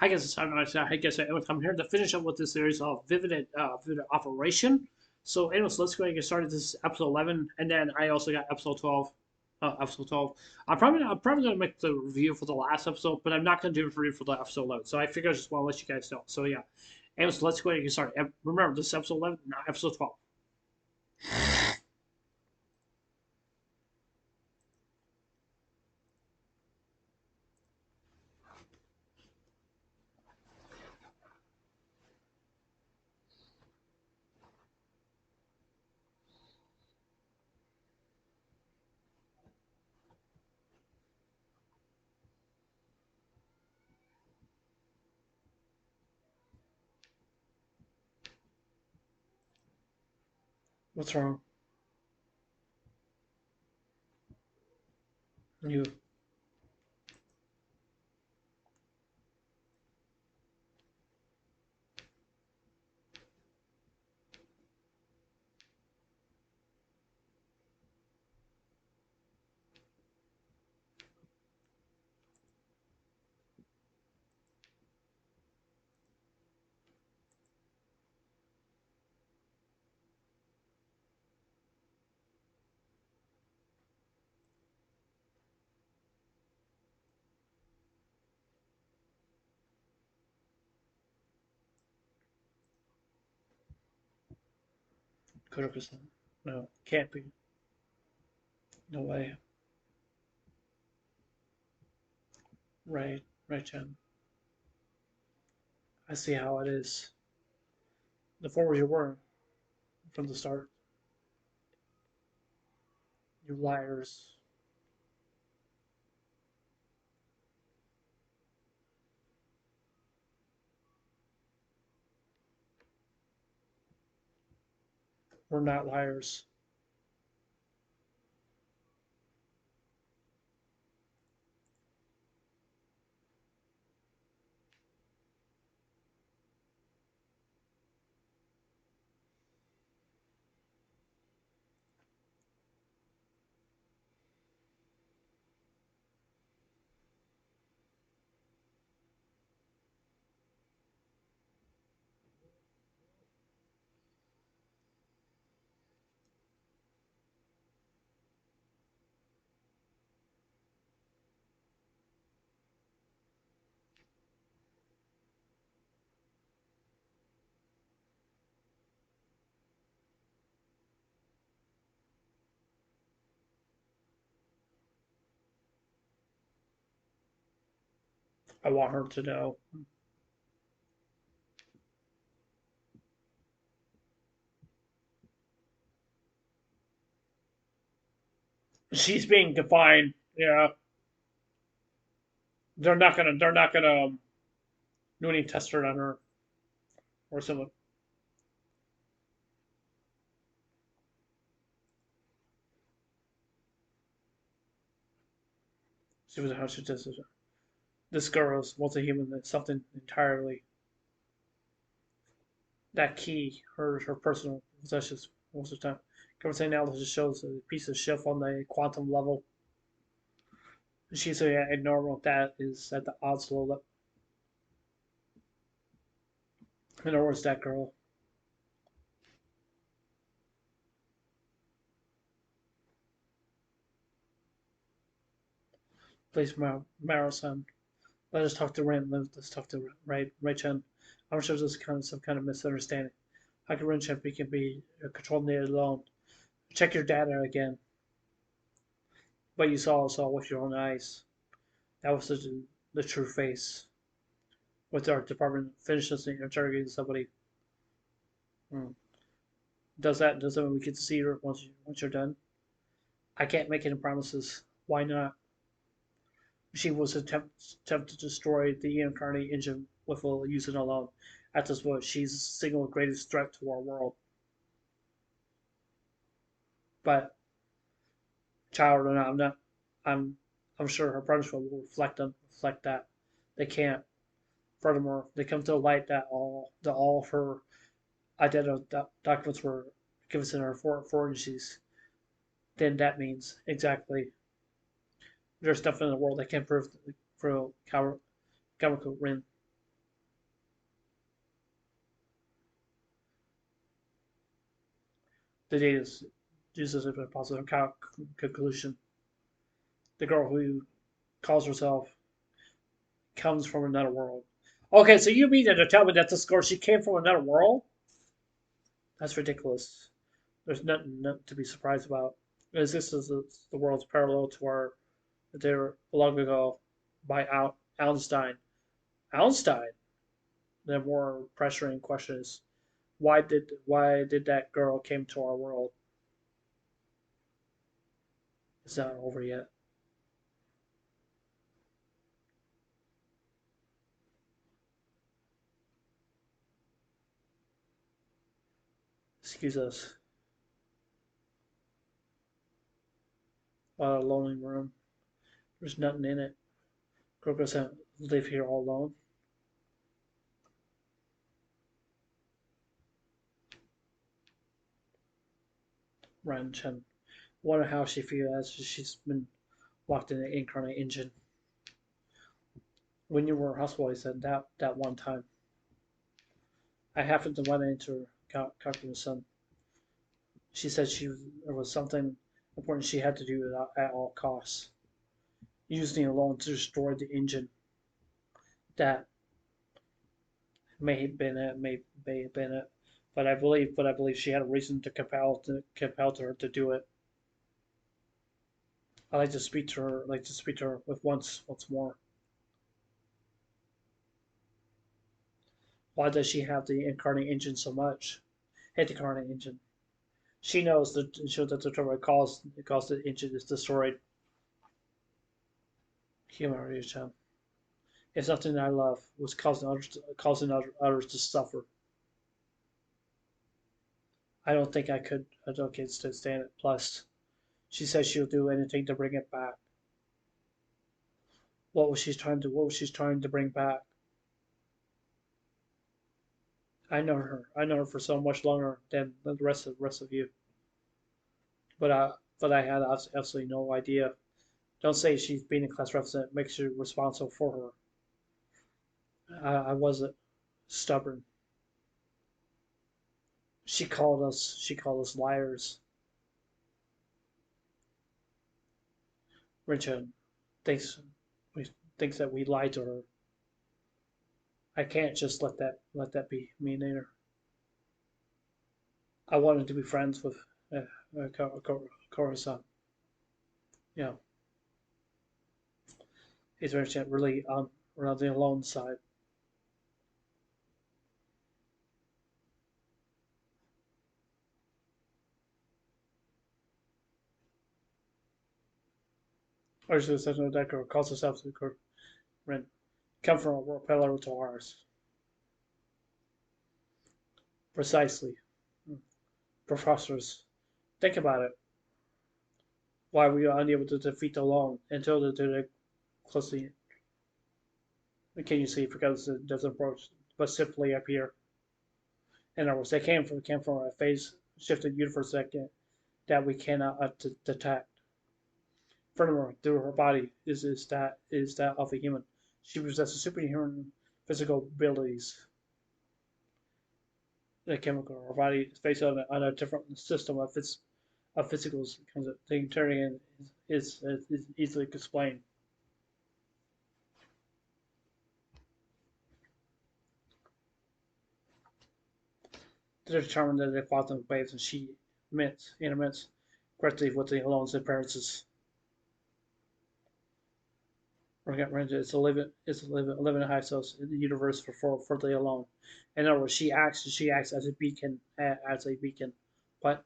I guess I'm here to finish up with this series of Vividred Operation. So, anyways, let's go ahead and get started. This is episode 11, and then I also got episode 12. Episode 12. I'm probably gonna make the review for the last episode, but I'm not gonna do a review for the episode 11. So I figured I just want to let you guys know. So yeah. Anyways, let's go ahead and get started. Remember, this is episode 11, not episode 12. What's wrong? You. Could have been. No, can't be. No way. Right, right, Jen. I see how it is. The forward you were from the start. You liars. We're not liars. I want her to know. She's being defined. Yeah, they're not gonna do any test on her or something. She was how she does it. This girl is multi-human. It's something entirely that key. Her personal possessions most of the time. Conversation analysis shows a piece of shift on the quantum level. She's a normal that is at the odds level. In other words, that girl. Please, Marasan. Let us talk to Ren. Let's talk to Ray Chen. I'm sure there's some kind of misunderstanding. How can Ren Chen be controlled it alone? Check your data again. But you saw with your own eyes. That was the true face. With our department finishes interrogating somebody. Hmm. Does that mean we get to see her once you're done? I can't make any promises. Why not? She was attempt to destroy the incarnate engine with using alone. At this point, she's the single greatest threat to our world. But child or not, I'm I'm sure her punishment will reflect that. They can't. Furthermore, they come to light that all of her identity documents were given to her forgeries. Then that means exactly there's stuff in the world that can't prove chemical Rin. The data uses a positive conclusion. The girl who calls herself comes from another world. Okay, so you mean to tell me that this girl she came from another world? That's ridiculous. There's nothing to be surprised about. As this is the world's parallel to our there long ago by Einstein. Einstein. The more pressuring question is why did that girl came to our world? It's not over yet. Excuse us. A lonely room. There's nothing in it. Girl doesn't live here all alone. Wrench and wonder how she feels as she's been locked in the incarnate engine. When you were hospitalized that one time, I happened to run into her son. She said there was something important she had to do at all costs. Using alone to destroy the engine. That may have been it, may have been it. But I believe she had a reason to compel her to do it. I like to speak to her. Like to speak to her with once more. Why does she have the incarnate engine so much? Hate the incarnate engine. She knows that the trouble cause the engine is destroyed. Human. It's something I love. Was causing others to suffer. I don't get to stand it. Plus, she says she'll do anything to bring it back. What was she trying to bring back? I know her. I know her for so much longer than the rest of you. But I had absolutely no idea. Don't say she's being a class representative makes you responsible for her. I wasn't stubborn. She called us liars. Richard thinks we thinks that we lied to her. I can't just let that be me neither. I wanted to be friends with Coruscant. You know, he's really on the alone side. Or she says no that girl calls herself the Corinne. Come from a world parallel to ours. Precisely. Professors. Think about it. Why we are unable to defeat the alone until the closely can you see because it doesn't approach but simply appear. In other words, they came from a phase shifted universe that we cannot detect. Furthermore, through her body is that of a human. She possesses superhuman physical abilities. The chemical, her body is based on a different system of physicals. The interior is easily explained. They're determined that the quantum waves and she emits correctly with the alone's appearances. It's a living high source in the universe for the alone. In other words, she acts as a beacon. But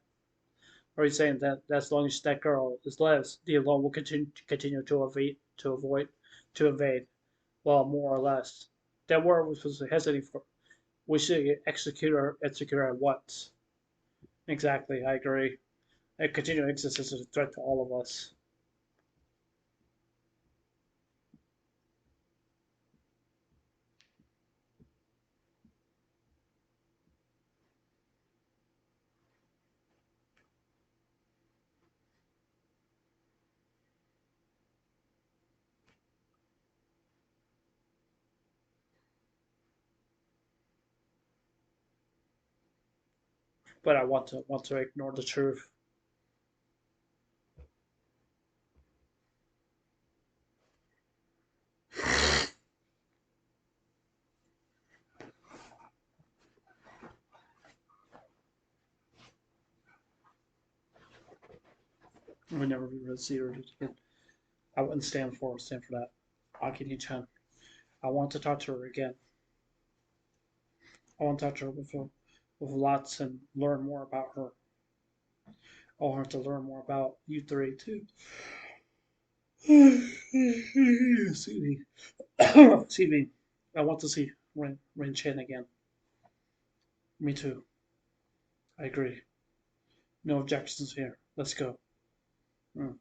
are you saying that as long as that girl is lives, the alone will continue to invade? Well, more or less. That word was supposed to hesitate for. We should execute her at once. Exactly, I agree. A continuing existence is a threat to all of us. but I want to ignore the truth. I would never be considered. I wouldn't stand for that. Akini-chan. I want to talk to her again. I want to talk to her with lots and learn more about her. I want her to learn more about you three too. Excuse me. Excuse me. I want to see Ren Chen again. Me too. I agree. No objections here. Let's go. Mm.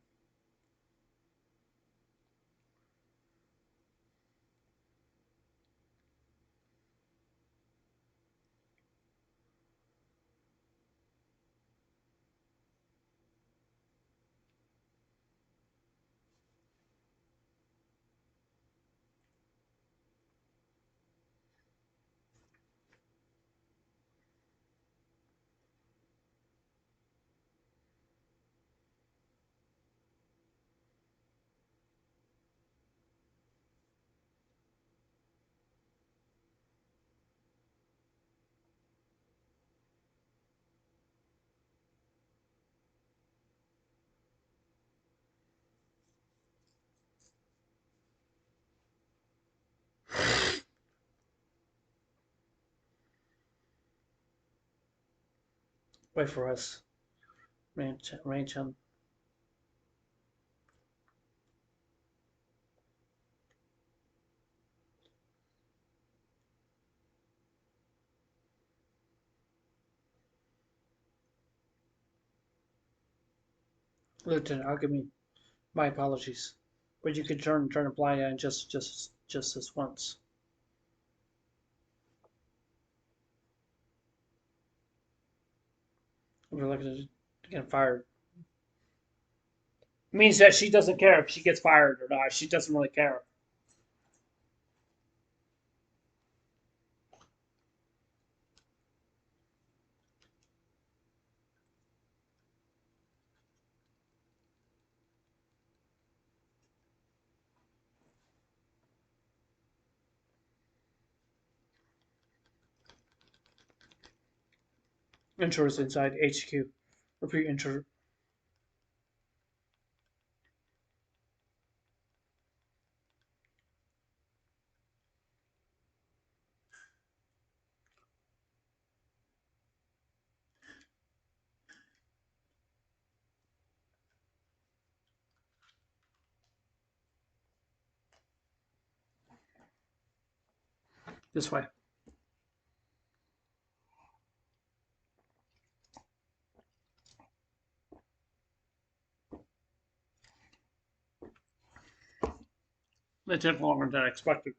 Wait for us. Rain Chen. Lieutenant, I'll give me my apologies. But you could turn a blind eye just this once. We're looking to get fired. It means that she doesn't care if she gets fired or not. She doesn't really care. Intruder inside HQ. Repeat intruder. This way. It took longer than I expected.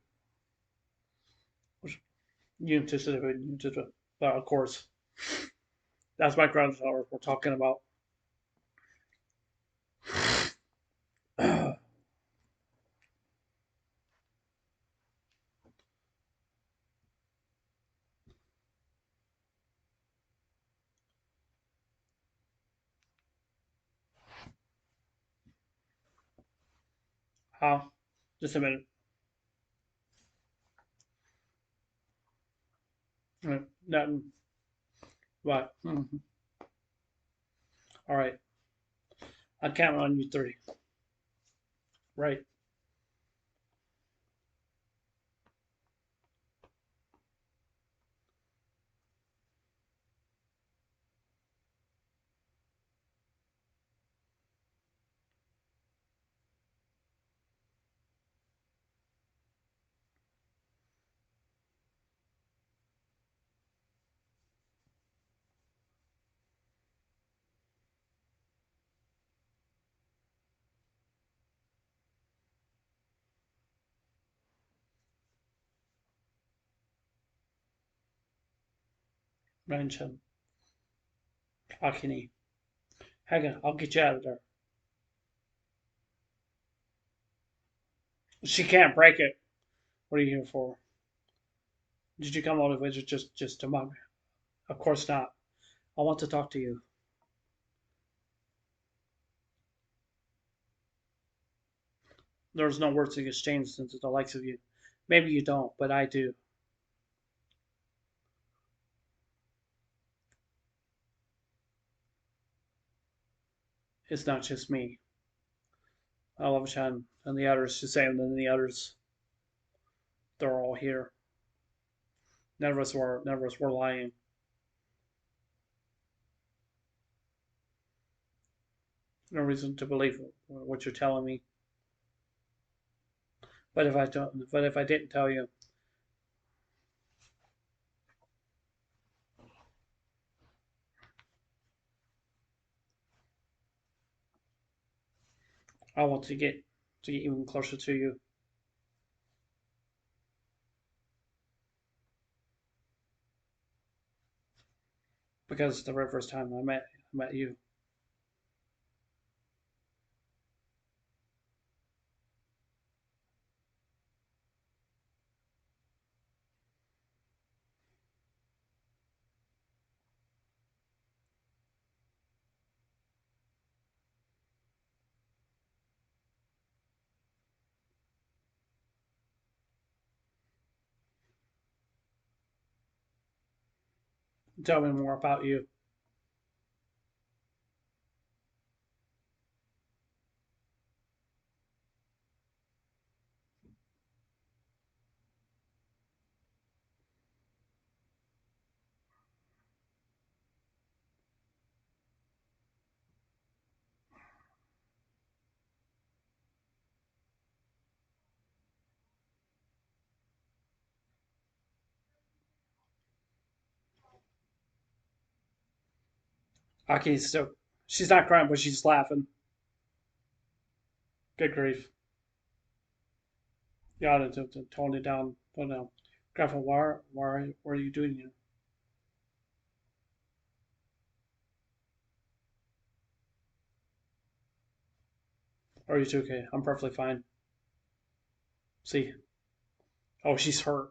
You anticipated, of course. That's my grandfather we're talking about. Huh? Just a minute. Nothing. What? All right. I count on you three. Right. Rancham. Akini. Hang on. I'll get you out of there. She can't break it. What are you here for? Did you come all the way just to mock me? Of course not. I want to talk to you. There's no words to exchange since the likes of you. Maybe you don't, but I do. It's not just me. I love Chan and the others. The same than the others. They're all here. None of us were lying. No reason to believe what you're telling me. But if I didn't tell you, I want to get even closer to you. Because the very first time I met you, tell me more about you. Aki's still, she's not crying, but she's laughing. Good grief. Yeah, to tone it down. Tone down. Grandpa, what are you doing here? Are you two okay? I'm perfectly fine. See? Oh, she's hurt.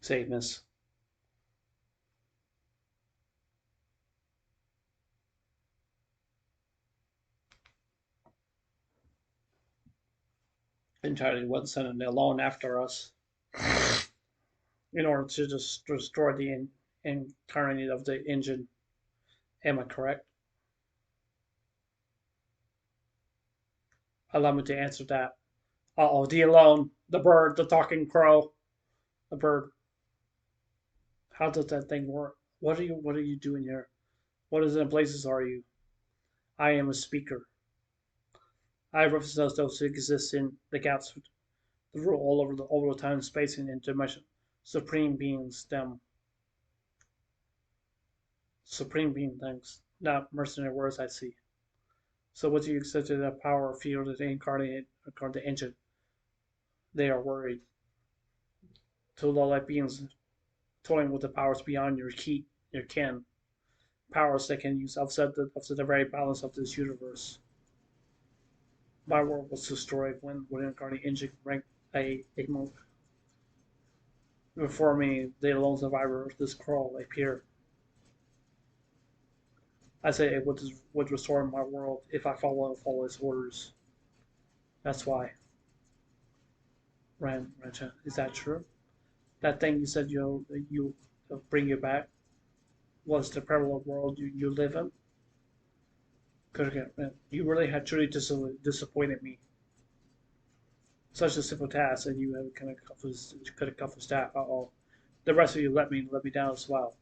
Say, miss. Entirely wasn't sending alone after us in order to just destroy the incarnate of the engine. Am I correct? Allow me to answer that. Uh oh, the alone, the bird, the talking crow, the bird. How does that thing work? What are you doing here? What is in places are you? I am a speaker. I represent those who exist in the gaps that rule all over the time, space, and dimension. Supreme beings, them. Supreme being things, not mercenary words I see. So what do you accept the power field that incarnate the engine? They are worried. To low light beings toying with the powers beyond your kin. Powers that can use upset the very balance of this universe. My world was destroyed when incarnate engine ranked a monk. Before me, the lone survivor of this crawl appeared. I say it would restore my world if I follow his orders. That's why. Rancha, is that true? That thing you said you bring you back was the parallel world you live in? You really had truly disappointed me. Such a simple task, and you have could have cut the staff. Uh oh. The rest of you let me down as well.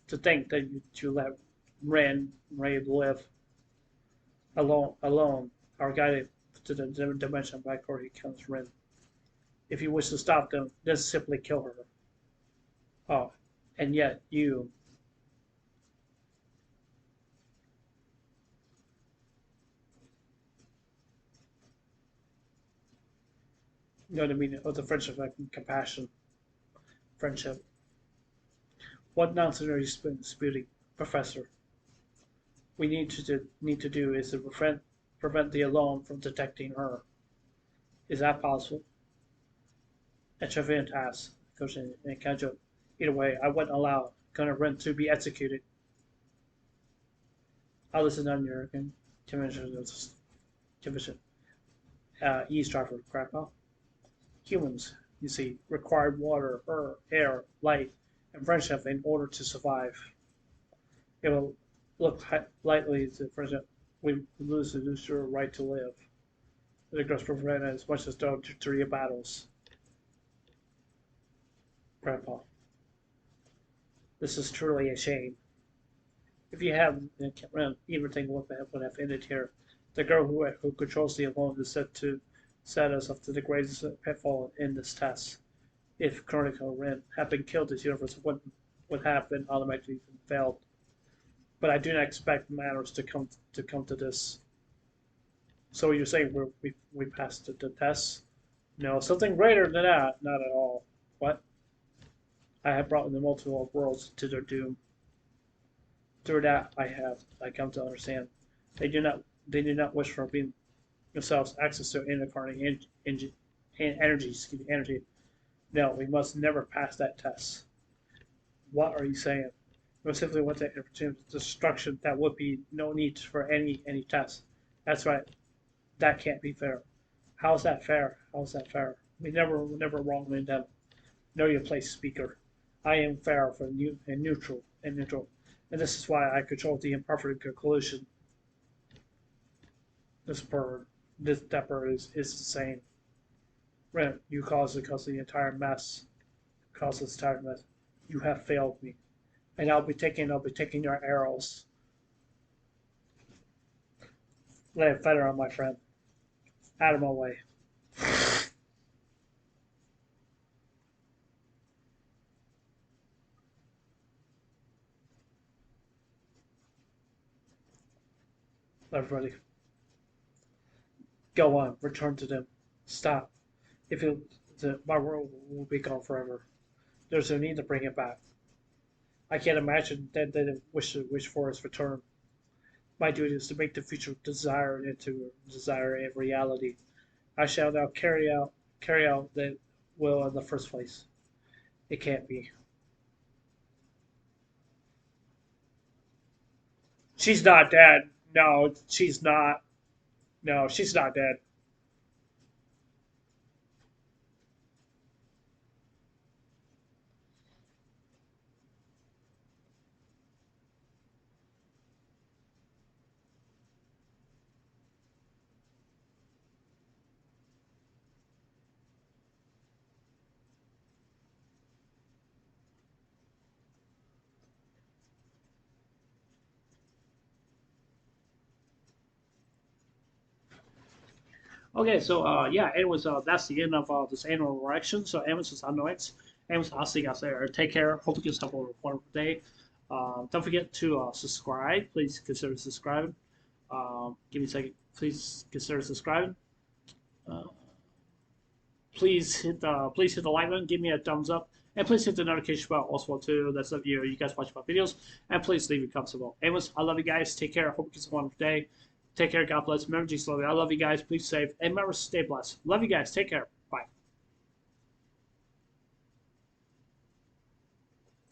To think that you let Ray live alone, are guided to the dimension by Corey comes Rin. If you wish to stop them, just simply kill her. Oh, and yet you know the meaning of the friendship like compassion, friendship. What nonsense are you disputing? Professor. We need to do is to prevent the alarm from detecting her. Is that possible? Echeverria asks, Coaching and Kanjo. Either way, I wouldn't allow Gunnar Wren to be executed. I'll listen on your commission. Eavesdropper, Grandpa. Humans, you see, required water, air, light, and friendship in order to survive. It will look likely to friendship we lose the right to live. The gross prevent as much as done to 3 battles. Grandpa. This is truly a shame. If you have everything would have ended here. The girl who controls the alone is said to set us up to the greatest pitfall in this test. If Chronicle Ren had been killed, this universe would have been automatically failed. But I do not expect matters to come to this. So you're saying we passed the test? No, something greater than that. Not at all. What? I have brought the multiple worlds to their doom. Through that, I come to understand. They do not wish for being themselves access to incarnate energy. No, we must never pass that test. What are you saying? We simply want to opportunity destruction that would be no need for any test. That's right. That can't be fair. How's that fair? How's that fair? We never wrongly them. Know your place, speaker. I am fair for you and neutral. And this is why I control the imperfect conclusion. That bird is the same. Ren, you caused the entire mess. Caused this entire mess. You have failed me. And I'll be taking your arrows. Lay a feather on my friend. Out of my way. Everybody. Go on, return to them. Stop. If you, my world will be gone forever. There's no need to bring it back. I can't imagine that they wish for its return. My duty is to make the future desire into desire and reality. I shall now carry out the will in the first place. It can't be. She's not dead. No, she's not. No, she's not dead. Okay, so yeah, anyways, that's the end of this annual election. So, anyways, I'm Noix. Anyways, I'll see you guys later. Take care. Hope you guys have a wonderful day. Don't forget to subscribe. Please consider subscribing. Give me a second. Please consider subscribing. Uh, please hit the like button. Give me a thumbs up. And please hit the notification bell also too. That's up you guys watch my videos. And please leave your comments below. Anyways, I love you guys. Take care. Hope you guys have a wonderful day. Take care. God bless. Remember, Jesus love you. I love you guys. Please save. And remember, stay blessed. Love you guys. Take care.